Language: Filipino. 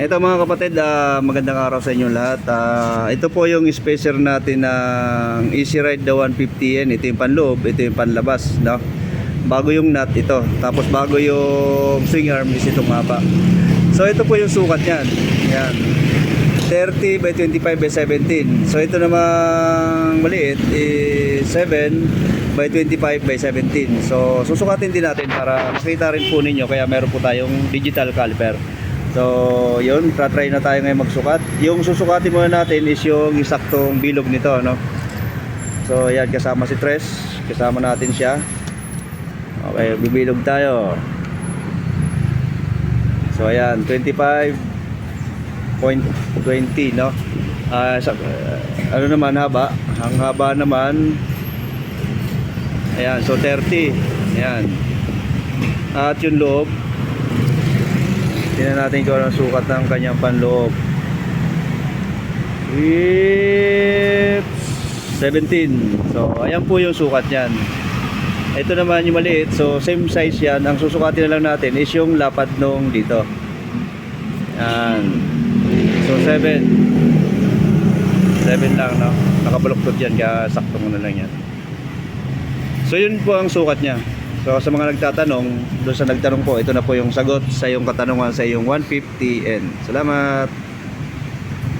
Ito mga kapatid, magandang araw sa inyo lahat. Ito po yung spacer natin ng Easy Ride the 150N. Ito yung panloob, ito yung panlabas, no? Bago yung nut ito. Tapos bago yung swing arm is itong mapa. So ito po yung sukat niyan. Yan. 30 by 25 by 17. So ito namang maliit is 7 by 25 by 17. So susukatin din natin para makita rin po ninyo. Kaya meron po tayong digital caliper. So yun, try na tayo ngayon magsukat. Yung susukatin muna natin is yung isaktong bilog nito, no? So yan, kasama si Tres, kasama natin siya. Okay, bibilog tayo. So ayan, 25.20, no? Ano naman haba? Ang haba naman, ayan, so 30. Ayan. At yung loob, tingnan natin kung anong sukat ng kanyang panloob. It's 17. So ayan po yung sukat niyan. Ito naman yung maliit, so same size yan. Ang susukatin na lang natin is yung lapad nung dito. Yan. So 7 lang, no? Nakabaluktot yan, kaya sakto mo na lang yan. So yun po ang sukat niya. So sa mga nagtatanong, doon sa nagtanong po, ito na po yung sagot sa iyong katanungan sa iyong 150N. Salamat!